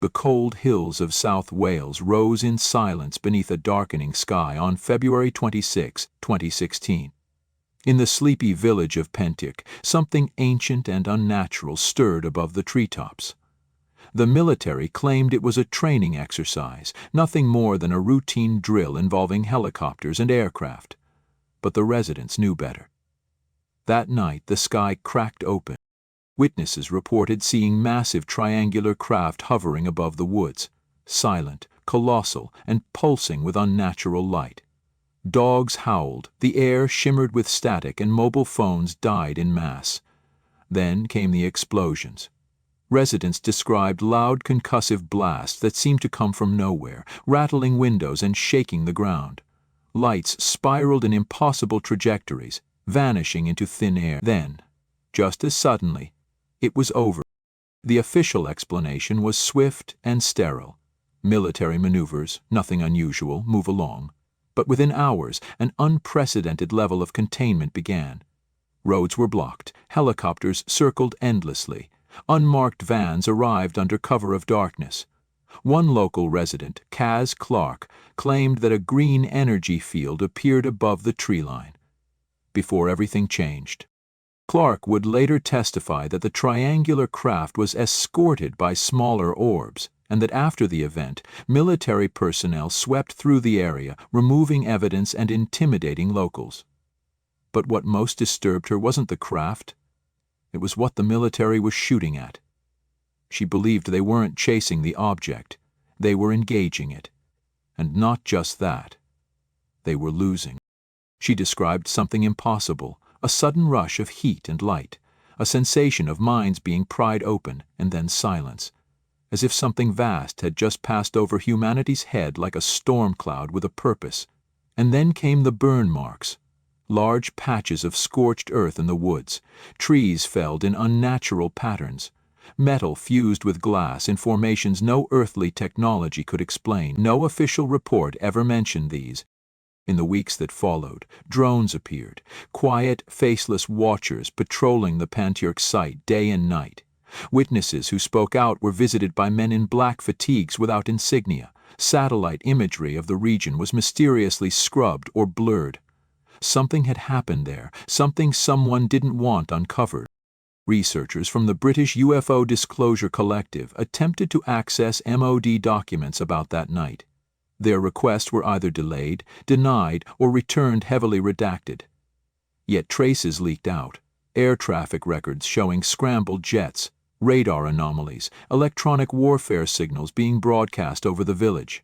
The cold hills of South Wales rose in silence beneath a darkening sky on February 26, 2016. In the sleepy village of Pentyrch, something ancient and unnatural stirred above the treetops. The military claimed it was a training exercise, nothing more than a routine drill involving helicopters and aircraft. But the residents knew better. That night the sky cracked open. Witnesses reported seeing massive triangular craft hovering above the woods, silent, colossal, and pulsing with unnatural light. Dogs howled, the air shimmered with static, and mobile phones died in mass. Then came the explosions. Residents described loud concussive blasts that seemed to come from nowhere, rattling windows and shaking the ground. Lights spiraled in impossible trajectories, vanishing into thin air. Then, just as suddenly, it was over. The official explanation was swift and sterile. Military maneuvers, nothing unusual, move along. But within hours, an unprecedented level of containment began. Roads were blocked, helicopters circled endlessly, unmarked vans arrived under cover of darkness. One local resident, Kaz Clark, claimed that a green energy field appeared above the tree line. Before everything changed, Clark would later testify that the triangular craft was escorted by smaller orbs, and that after the event, military personnel swept through the area, removing evidence and intimidating locals. But what most disturbed her wasn't the craft. It was what the military was shooting at. She believed they weren't chasing the object, they were engaging it. And not just that. They were losing. She described something impossible, a sudden rush of heat and light, a sensation of minds being pried open, and then silence, as if something vast had just passed over humanity's head like a storm cloud with a purpose. And then came the burn marks. Large patches of scorched earth in the woods, trees felled in unnatural patterns, metal fused with glass in formations no earthly technology could explain. No official report ever mentioned these. In the weeks that followed, drones appeared, quiet, faceless watchers patrolling the Pentyrch site day and night. Witnesses who spoke out were visited by men in black fatigues without insignia. Satellite imagery of the region was mysteriously scrubbed or blurred. Something had happened there, something someone didn't want uncovered. Researchers from the British UFO Disclosure Collective attempted to access MOD documents about that night. Their requests were either delayed, denied, or returned heavily redacted. Yet traces leaked out, air traffic records showing scrambled jets, radar anomalies, electronic warfare signals being broadcast over the village.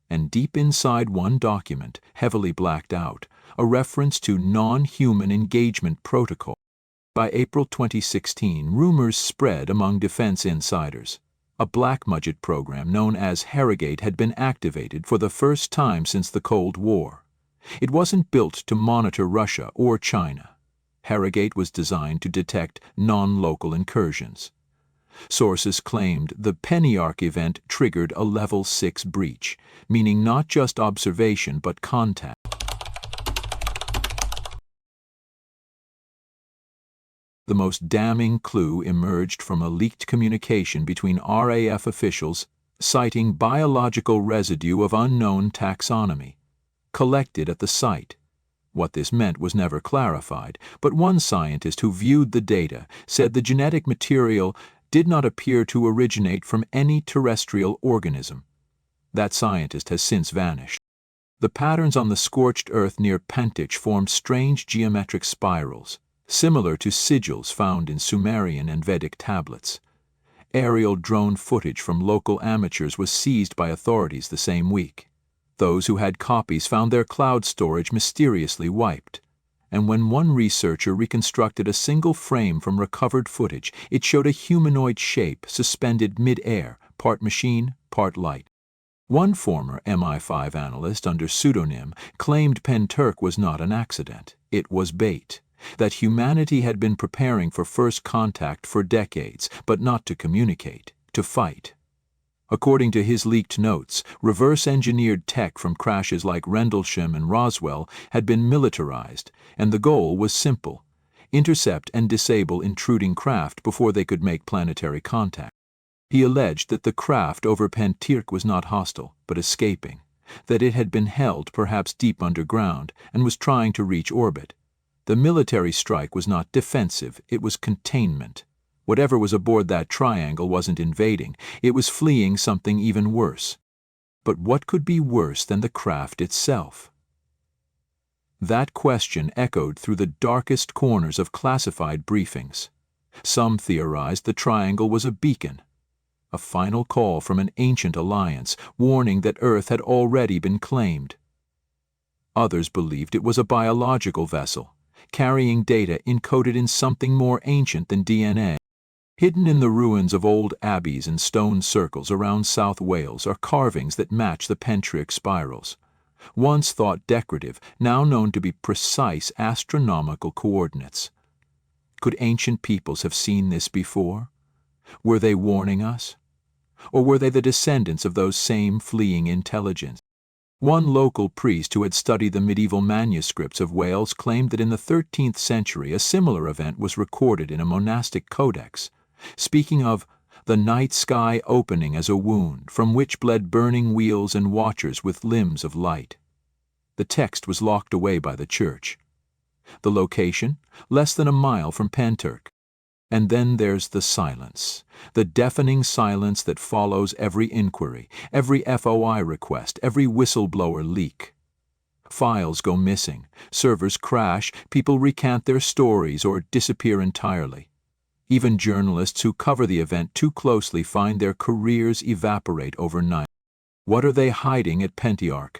And deep inside one document, heavily blacked out, a reference to non-human engagement protocol. By April 2016, rumors spread among defense insiders. A black budget program known as Harrogate had been activated for the first time since the Cold War. It wasn't built to monitor Russia or China. Harrogate was designed to detect non-local incursions. Sources claimed the Pentyrch event triggered a Level 6 breach, meaning not just observation but contact. The most damning clue emerged from a leaked communication between RAF officials citing biological residue of unknown taxonomy, collected at the site. What this meant was never clarified, but one scientist who viewed the data said the genetic material did not appear to originate from any terrestrial organism. That scientist has since vanished. The patterns on the scorched earth near Pentyrch formed strange geometric spirals, similar to sigils found in Sumerian and Vedic tablets. Aerial drone footage from local amateurs was seized by authorities the same week. Those who had copies found their cloud storage mysteriously wiped. And when one researcher reconstructed a single frame from recovered footage, it showed a humanoid shape suspended mid-air, part machine, part light. One former MI5 analyst under pseudonym claimed Pentyrch was not an accident, it was bait, that humanity had been preparing for first contact for decades, but not to communicate, to fight. According to his leaked notes, reverse-engineered tech from crashes like Rendlesham and Roswell had been militarized, and the goal was simple: intercept and disable intruding craft before they could make planetary contact. He alleged that the craft over Pentyrch was not hostile, but escaping, that it had been held perhaps deep underground and was trying to reach orbit. The military strike was not defensive, it was containment. Whatever was aboard that triangle wasn't invading, it was fleeing something even worse. But what could be worse than the craft itself? That question echoed through the darkest corners of classified briefings. Some theorized the triangle was a beacon, a final call from an ancient alliance, warning that Earth had already been claimed. Others believed it was a biological vessel, carrying data encoded in something more ancient than DNA. Hidden in the ruins of old abbeys and stone circles around South Wales are carvings that match the Pentyrch spirals. Once thought decorative, now known to be precise astronomical coordinates. Could ancient peoples have seen this before? Were they warning us? Or were they the descendants of those same fleeing intelligence? One local priest who had studied the medieval manuscripts of Wales claimed that in the 13th century a similar event was recorded in a monastic codex, speaking of the night sky opening as a wound from which bled burning wheels and watchers with limbs of light. The text was locked away by the church. The location? Less than a mile from Pentyrch. And then there's the silence, the deafening silence that follows every inquiry, every FOI request, every whistleblower leak. Files go missing, servers crash, people recant their stories or disappear entirely. Even journalists who cover the event too closely find their careers evaporate overnight. What are they hiding at Pentyrch?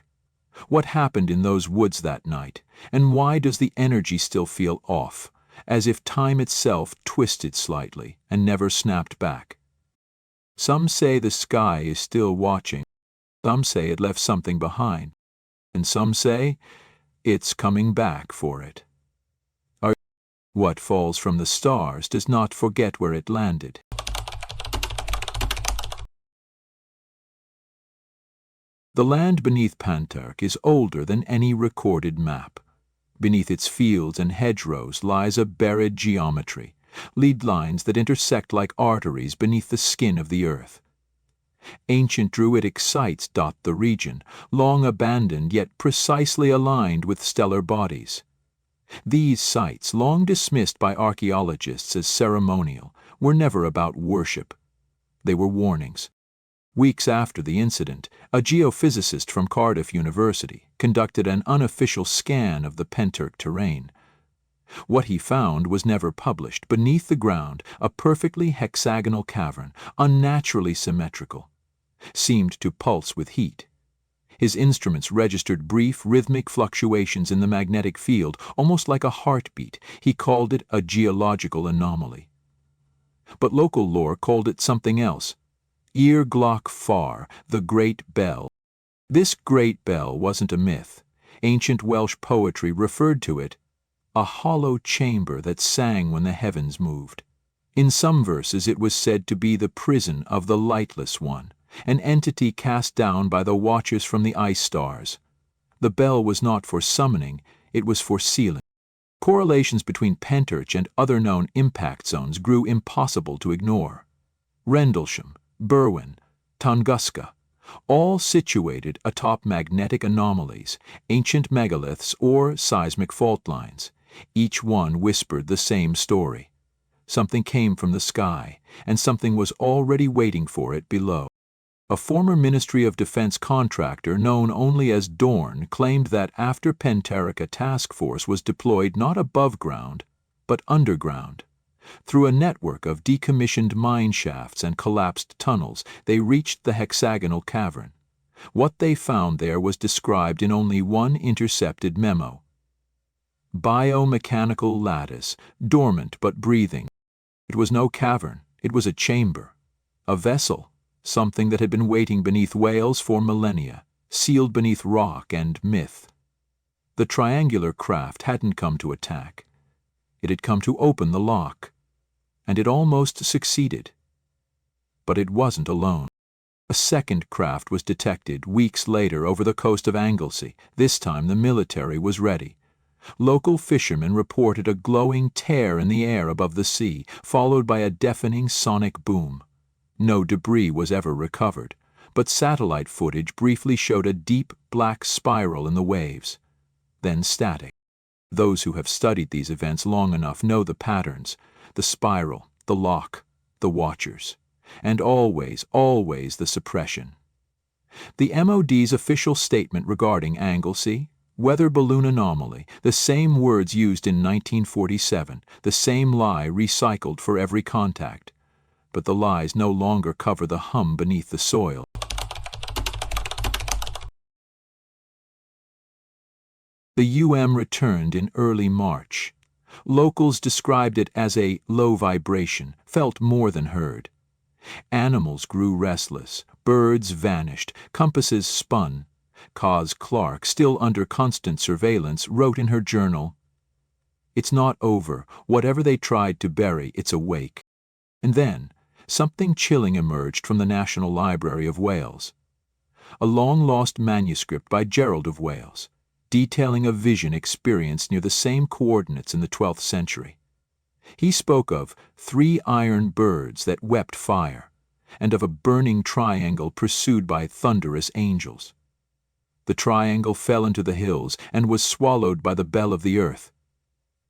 What happened in those woods that night, and why does the energy still feel off, as if time itself twisted slightly and never snapped back? Some say the sky is still watching, some say it left something behind, and some say it's coming back for it. What falls from the stars does not forget where it landed. The land beneath Pentyrch is older than any recorded map. Beneath its fields and hedgerows lies a buried geometry, lead lines that intersect like arteries beneath the skin of the earth. Ancient druidic sites dot the region, long abandoned yet precisely aligned with stellar bodies. These sites, long dismissed by archaeologists as ceremonial, were never about worship. They were warnings. Weeks after the incident, a geophysicist from Cardiff University conducted an unofficial scan of the Pentyrch terrain. What he found was never published. Beneath the ground, a perfectly hexagonal cavern, unnaturally symmetrical, seemed to pulse with heat. His instruments registered brief, rhythmic fluctuations in the magnetic field, almost like a heartbeat. He called it a geological anomaly. But local lore called it something else. Ir Gloch Far, the Great Bell. This great bell wasn't a myth. Ancient Welsh poetry referred to it, a hollow chamber that sang when the heavens moved. In some verses it was said to be the prison of the lightless one, an entity cast down by the watchers from the ice stars. The bell was not for summoning, it was for sealing. Correlations between Pentyrch and other known impact zones grew impossible to ignore. Rendlesham, Berwyn, Tunguska, all situated atop magnetic anomalies, ancient megaliths or seismic fault lines. Each one whispered the same story. Something came from the sky, and something was already waiting for it below. A former Ministry of Defense contractor known only as Dorn claimed that after Pentyrch a task force was deployed not above ground, but underground. Through a network of decommissioned mine shafts and collapsed tunnels, they reached the hexagonal cavern. What they found there was described in only one intercepted memo. Biomechanical lattice, dormant but breathing. It was no cavern, it was a chamber. A vessel, something that had been waiting beneath Wales for millennia, sealed beneath rock and myth. The triangular craft hadn't come to attack. It had come to open the lock. And it almost succeeded. But it wasn't alone. A second craft was detected weeks later over the coast of Anglesey. This time the military was ready. Local fishermen reported a glowing tear in the air above the sea, followed by a deafening sonic boom. No debris was ever recovered, but satellite footage briefly showed a deep black spiral in the waves, then static. Those who have studied these events long enough know the patterns, the spiral, the lock, the watchers, and always, always the suppression. The MOD's official statement regarding Anglesey, weather balloon anomaly, the same words used in 1947, the same lie recycled for every contact. But the lies no longer cover the hum beneath the soil. The returned in early March. Locals described it as a low vibration, felt more than heard. Animals grew restless, birds vanished, compasses spun. Cos Clark, still under constant surveillance, wrote in her journal, "It's not over. Whatever they tried to bury, it's awake." And then, something chilling emerged from the National Library of Wales. A long-lost manuscript by Gerald of Wales, detailing a vision experienced near the same coordinates in the 12th century. He spoke of 3 iron birds that wept fire, and of a burning triangle pursued by thunderous angels. The triangle fell into the hills and was swallowed by the bell of the earth.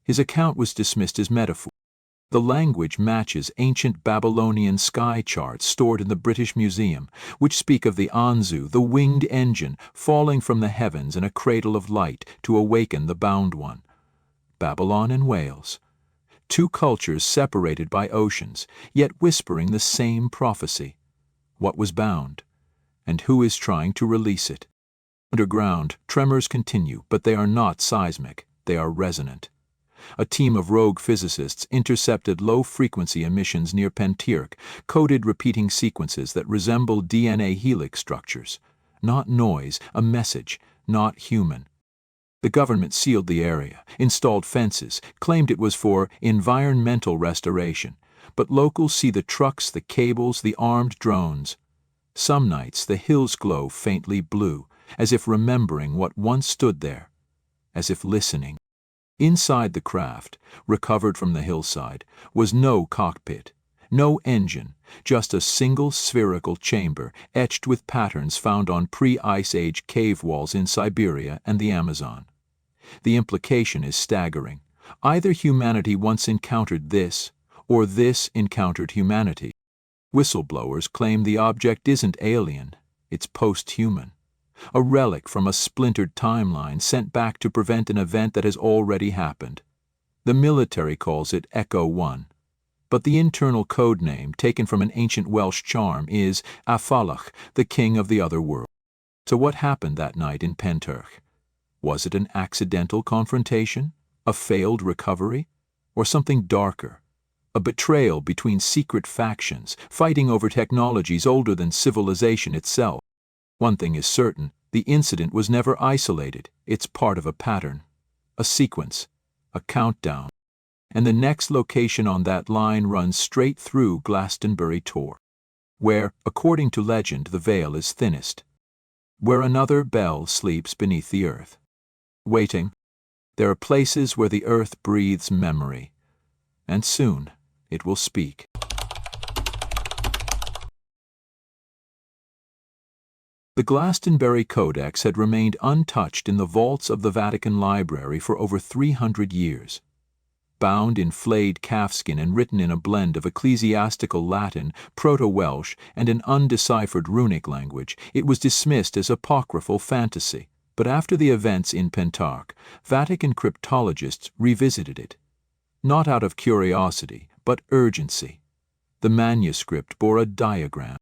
His account was dismissed as metaphor. The language matches ancient Babylonian sky charts stored in the British Museum, which speak of the Anzu, the winged engine, falling from the heavens in a cradle of light to awaken the bound one. Babylon and Wales. 2 cultures separated by oceans, yet whispering the same prophecy. What was bound? And who is trying to release it? Underground, tremors continue, but they are not seismic, they are resonant. A team of rogue physicists intercepted low-frequency emissions near Pentyrch, coded repeating sequences that resemble DNA helix structures. Not noise, a message, not human. The government sealed the area, installed fences, claimed it was for environmental restoration, but locals see the trucks, the cables, the armed drones. Some nights the hills glow faintly blue, as if remembering what once stood there, as if listening. Inside the craft, recovered from the hillside, was no cockpit, no engine, just a single spherical chamber etched with patterns found on pre-Ice Age cave walls in Siberia and the Amazon. The implication is staggering. Either humanity once encountered this, or this encountered humanity. Whistleblowers claim the object isn't alien, it's post-human. A relic from a splintered timeline sent back to prevent an event that has already happened. The military calls it Echo 1. But the internal code name, taken from an ancient Welsh charm, is Afalach, the king of the other world. So what happened that night in Pentyrch? Was it an accidental confrontation? A failed recovery? Or something darker? A betrayal between secret factions, fighting over technologies older than civilization itself? One thing is certain, the incident was never isolated. It's part of a pattern, a sequence, a countdown. And the next location on that line runs straight through Glastonbury Tor, where, according to legend, the veil is thinnest, where another bell sleeps beneath the earth. Waiting, there are places where the earth breathes memory, and soon it will speak. The Glastonbury Codex had remained untouched in the vaults of the Vatican Library for over 300 years. Bound in flayed calfskin and written in a blend of ecclesiastical Latin, Proto-Welsh, and an undeciphered runic language, it was dismissed as apocryphal fantasy. But after the events in Pentyrch, Vatican cryptologists revisited it. Not out of curiosity, but urgency. The manuscript bore a diagram.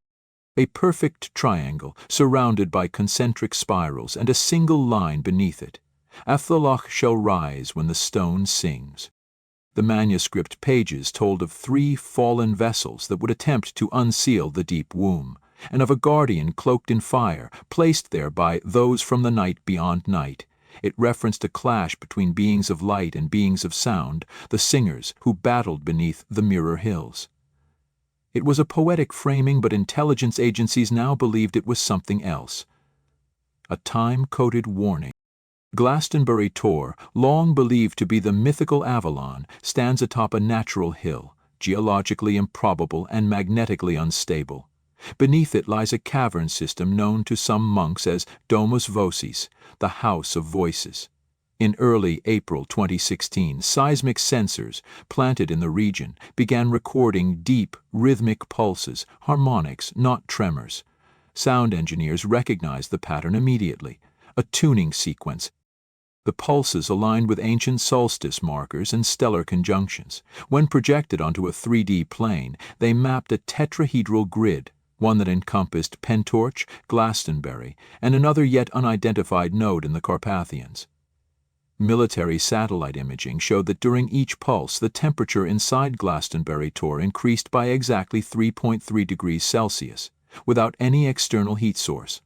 A perfect triangle surrounded by concentric spirals and a single line beneath it. Athalach shall rise when the stone sings. The manuscript pages told of 3 fallen vessels that would attempt to unseal the deep womb, and of a guardian cloaked in fire, placed there by those from the night beyond night. It referenced a clash between beings of light and beings of sound, the singers who battled beneath the mirror hills. It was a poetic framing, but intelligence agencies now believed it was something else. A time-coded warning. Glastonbury Tor, long believed to be the mythical Avalon, stands atop a natural hill, geologically improbable and magnetically unstable. Beneath it lies a cavern system known to some monks as Domus Vocis, the House of Voices. In early April 2016, seismic sensors planted in the region began recording deep, rhythmic pulses, harmonics, not tremors. Sound engineers recognized the pattern immediately, a tuning sequence. The pulses aligned with ancient solstice markers and stellar conjunctions. When projected onto a 3D plane, they mapped a tetrahedral grid, one that encompassed Pentyrch, Glastonbury, and another yet unidentified node in the Carpathians. Military satellite imaging showed that during each pulse, the temperature inside Glastonbury Tor increased by exactly 3.3 degrees Celsius, without any external heat source.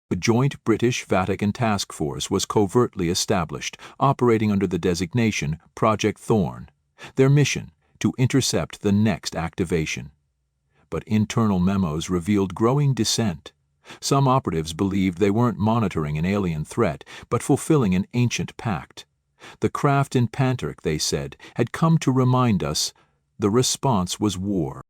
A joint British-Vatican task force was covertly established, operating under the designation Project Thorn. Their mission, to intercept the next activation. But internal memos revealed growing dissent. Some operatives believed they weren't monitoring an alien threat, but fulfilling an ancient pact. The craft in Pentyrch, they said, had come to remind us the response was war.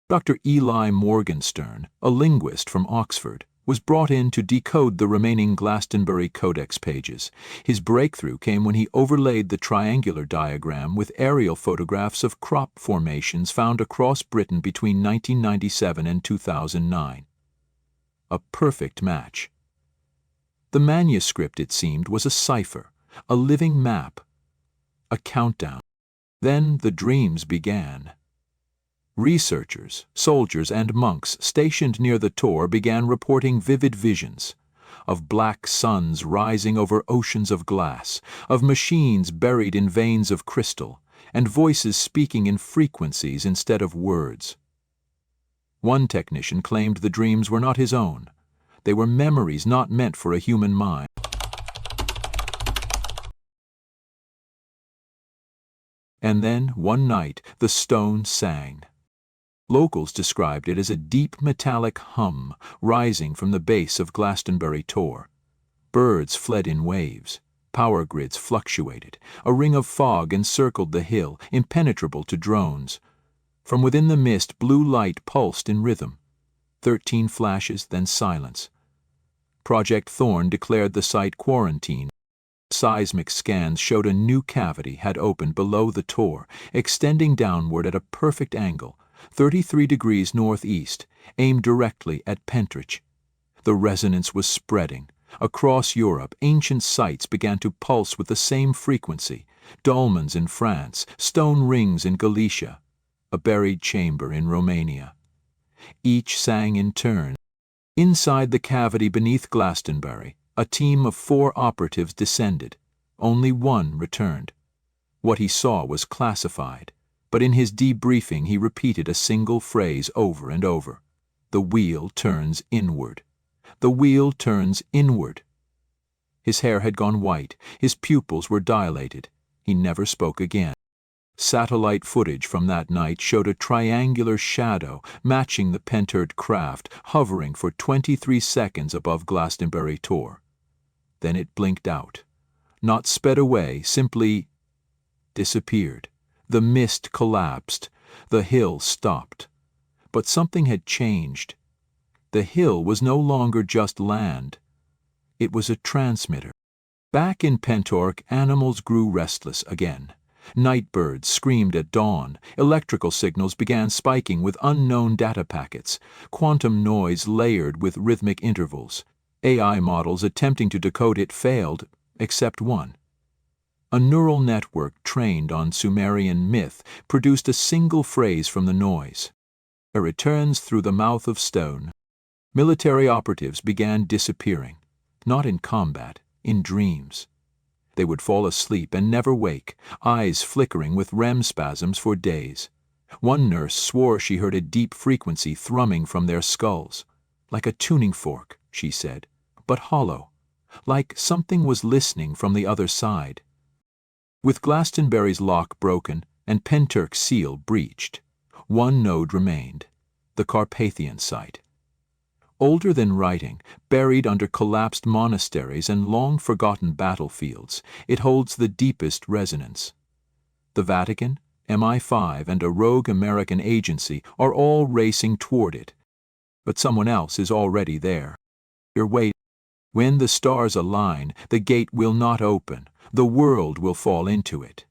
Dr. Eli Morgenstern, a linguist from Oxford, was brought in to decode the remaining Glastonbury Codex pages. His breakthrough came when he overlaid the triangular diagram with aerial photographs of crop formations found across Britain between 1997 and 2009. A perfect match. The manuscript, it seemed, was a cipher, a living map, a countdown. Then the dreams began. Researchers, soldiers, and monks stationed near the Tor began reporting vivid visions of black suns rising over oceans of glass, of machines buried in veins of crystal, and voices speaking in frequencies instead of words. One technician claimed the dreams were not his own. They were memories not meant for a human mind. And then, one night, the stone sang. Locals described it as a deep metallic hum rising from the base of Glastonbury Tor. Birds fled in waves. Power grids fluctuated. A ring of fog encircled the hill, impenetrable to drones. From within the mist, blue light pulsed in rhythm. 13 flashes, then silence. Project Thorn declared the site quarantined. Seismic scans showed a new cavity had opened below the Tor, extending downward at a perfect angle, 33 degrees northeast, aimed directly at Pentyrch. The resonance was spreading. Across Europe, ancient sites began to pulse with the same frequency. Dolmens in France, stone rings in Galicia, a buried chamber in Romania. Each sang in turn. Inside the cavity beneath Glastonbury, a team of 4 operatives descended. Only one returned. What he saw was classified, but in his debriefing he repeated a single phrase over and over. The wheel turns inward. The wheel turns inward. His hair had gone white, his pupils were dilated. He never spoke again. Satellite footage from that night showed a triangular shadow matching the Pentyrch craft hovering for 23 seconds above Glastonbury Tor. Then it blinked out. Not sped away, simply disappeared. The mist collapsed. The hill stopped. But something had changed. The hill was no longer just land. It was a transmitter. Back in Pentyrch, animals grew restless again. Night birds screamed at dawn. Electrical signals began spiking with unknown data packets. Quantum noise layered with rhythmic intervals. AI models attempting to decode it failed, except one. A neural network trained on Sumerian myth produced a single phrase from the noise. It returns through the mouth of stone. Military operatives began disappearing, not in combat, in dreams. They would fall asleep and never wake, eyes flickering with REM spasms for days. One nurse swore she heard a deep frequency thrumming from their skulls. Like a tuning fork, she said, but hollow. Like something was listening from the other side. With Glastonbury's lock broken and Pentyrch's seal breached, one node remained, the Carpathian site. Older than writing, buried under collapsed monasteries and long-forgotten battlefields, it holds the deepest resonance. The Vatican, MI5 and a rogue American agency are all racing toward it. But someone else is already there. You're waiting. When the stars align, the gate will not open. The world will fall into it.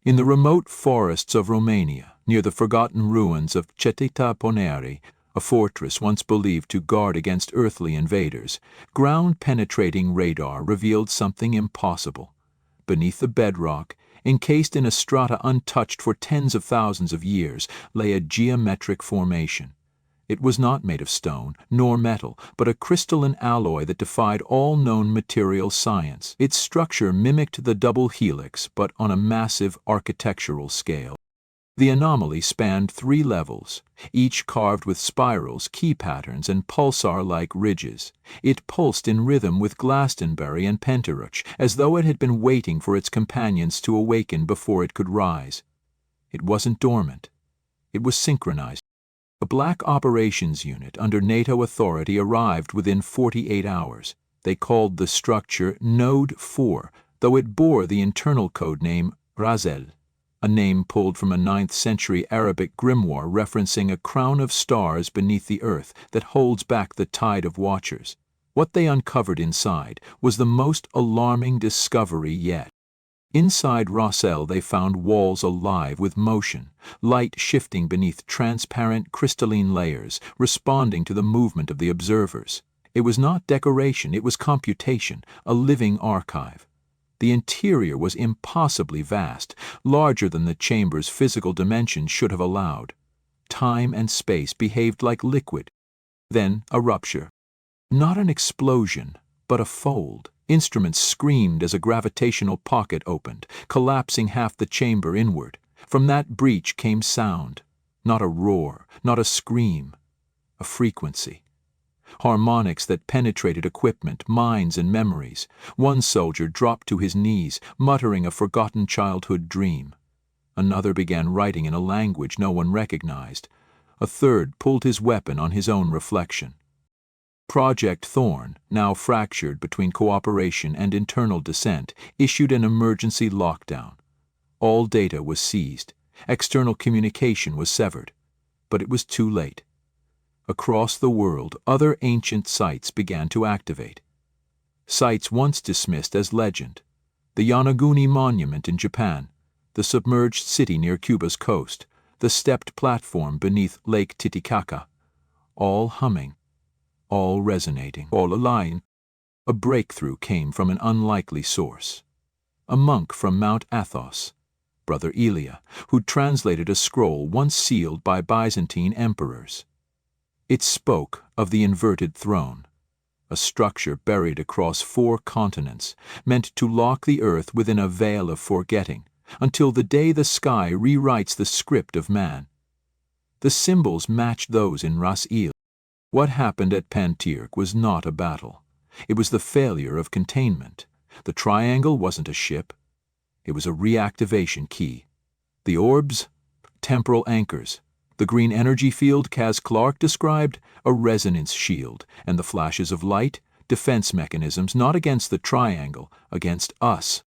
In the remote forests of Romania, near the forgotten ruins of Cetăția Poneri, a fortress once believed to guard against earthly invaders, ground-penetrating radar revealed something impossible. Beneath the bedrock, encased in a strata untouched for tens of thousands of years, lay a geometric formation. It was not made of stone, nor metal, but a crystalline alloy that defied all known material science. Its structure mimicked the double helix, but on a massive architectural scale. The anomaly spanned 3 levels, each carved with spirals, key patterns, and pulsar-like ridges. It pulsed in rhythm with Glastonbury and Pentyrch, as though it had been waiting for its companions to awaken before it could rise. It wasn't dormant. It was synchronized. A black operations unit under NATO authority arrived within 48 hours. They called the structure Node 4, though it bore the internal code name Ras-El, a name pulled from a 9th century Arabic grimoire referencing a crown of stars beneath the earth that holds back the tide of watchers. What they uncovered inside was the most alarming discovery yet. Inside Ras-El they found walls alive with motion, light shifting beneath transparent crystalline layers, responding to the movement of the observers. It was not decoration, it was computation, a living archive. The interior was impossibly vast, larger than the chamber's physical dimensions should have allowed. Time and space behaved like liquid. Then a rupture. Not an explosion, but a fold. Instruments screamed as a gravitational pocket opened, collapsing half the chamber inward. From that breach came sound. Not a roar, not a scream. A frequency. Harmonics that penetrated equipment, minds, and memories. One soldier dropped to his knees, muttering a forgotten childhood dream. Another began writing in a language no one recognized. A third pulled his weapon on his own reflection. Project Thorn, now fractured between cooperation and internal dissent, issued an emergency lockdown. All data was seized. External communication was severed. But it was too late. Across the world, other ancient sites began to activate. Sites once dismissed as legend. The Yonaguni Monument in Japan, the submerged city near Cuba's coast, the stepped platform beneath Lake Titicaca, all humming, all resonating, all aligned. A breakthrough came from an unlikely source. A monk from Mount Athos, Brother Elia, who translated a scroll once sealed by Byzantine emperors. It spoke of the inverted throne, a structure buried across 4 continents, meant to lock the earth within a veil of forgetting, until the day the sky rewrites the script of man. The symbols matched those in Ras-El. What happened at Pentyrch was not a battle. It was the failure of containment. The triangle wasn't a ship. It was a reactivation key. The orbs, temporal anchors. The green energy field Kaz Clark described, a resonance shield, and the flashes of light, defense mechanisms not against the triangle, against us.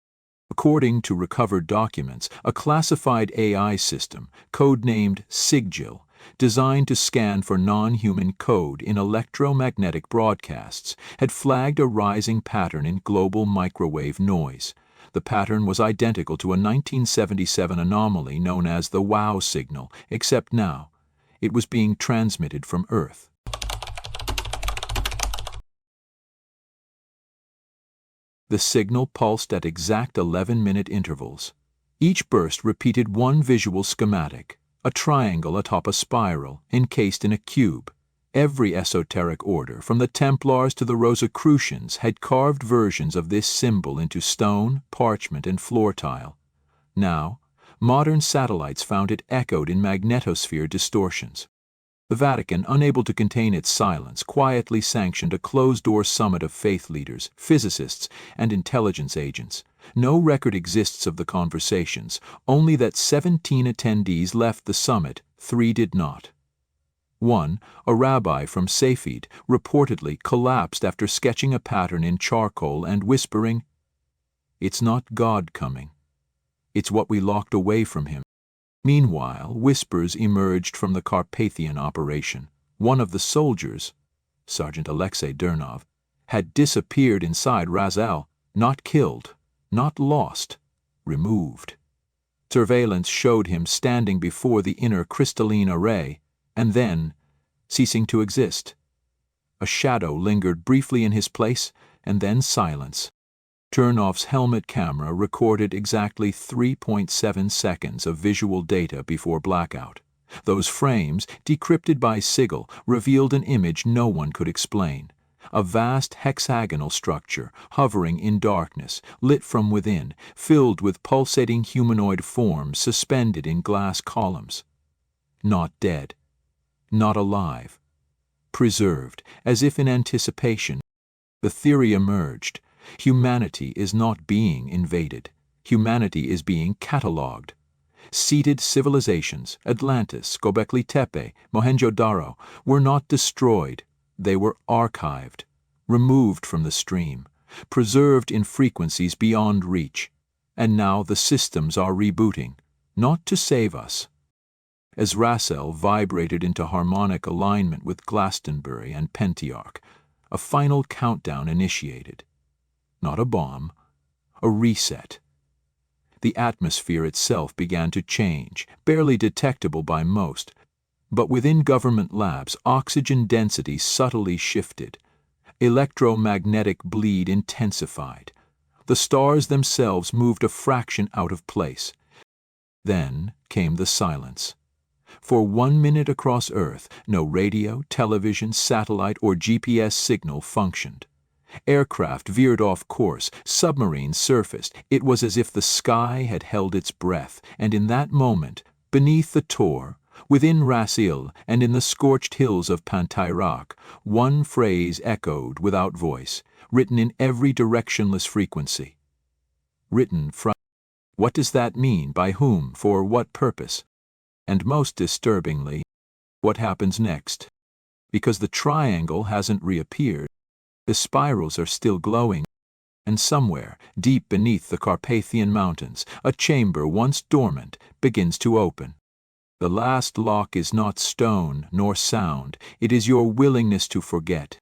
According to recovered documents, a classified AI system, codenamed Sigil, designed to scan for non-human code in electromagnetic broadcasts, had flagged a rising pattern in global microwave noise. The pattern was identical to a 1977 anomaly known as the WOW signal, except now it was being transmitted from Earth. The signal pulsed at exact 11-minute intervals. Each burst repeated one visual schematic, a triangle atop a spiral, encased in a cube. Every esoteric order, from the Templars to the Rosicrucians, had carved versions of this symbol into stone, parchment, and floor tile. Now, modern satellites found it echoed in magnetosphere distortions. The Vatican, unable to contain its silence, quietly sanctioned a closed-door summit of faith leaders, physicists, and intelligence agents. No record exists of the conversations, only that 17 attendees left the summit, 3 did not. One, a rabbi from Safed, reportedly collapsed after sketching a pattern in charcoal and whispering, It's not God coming. It's what we locked away from him. Meanwhile, whispers emerged from the Carpathian operation. One of the soldiers, Sergeant Alexei Dernov, had disappeared inside Ras-El, not killed, not lost, removed. Surveillance showed him standing before the inner crystalline array, and then ceasing to exist. A shadow lingered briefly in his place, and then silence. Dernov's helmet camera recorded exactly 3.7 seconds of visual data before blackout. Those frames, decrypted by Sigil, revealed an image no one could explain. A vast hexagonal structure, hovering in darkness, lit from within, filled with pulsating humanoid forms suspended in glass columns. Not dead. Not alive. Preserved, as if in anticipation. The theory emerged. Humanity is not being invaded. Humanity is being catalogued. Seated civilizations, Atlantis, Göbekli Tepe, Mohenjo-Daro, were not destroyed. They were archived, removed from the stream, preserved in frequencies beyond reach. And now the systems are rebooting, not to save us. As Ras-El vibrated into harmonic alignment with Glastonbury and Pentyrch, a final countdown initiated. Not a bomb, a reset. The atmosphere itself began to change, barely detectable by most, but within government labs, oxygen density subtly shifted. Electromagnetic bleed intensified. The stars themselves moved a fraction out of place. Then came the silence. For 1 minute across Earth, no radio, television, satellite, or GPS signal functioned. Aircraft veered off course, submarines surfaced. It was as if the sky had held its breath, and in that moment, beneath the Tor, within Ras-El and in the scorched hills of Pentyrch, one phrase echoed without voice, written in every directionless frequency. Written from. What does that mean? By whom? For what purpose? And most disturbingly, what happens next? Because the triangle hasn't reappeared. The spirals are still glowing, and somewhere, deep beneath the Carpathian Mountains, a chamber once dormant begins to open. The last lock is not stone nor sound, it is your willingness to forget.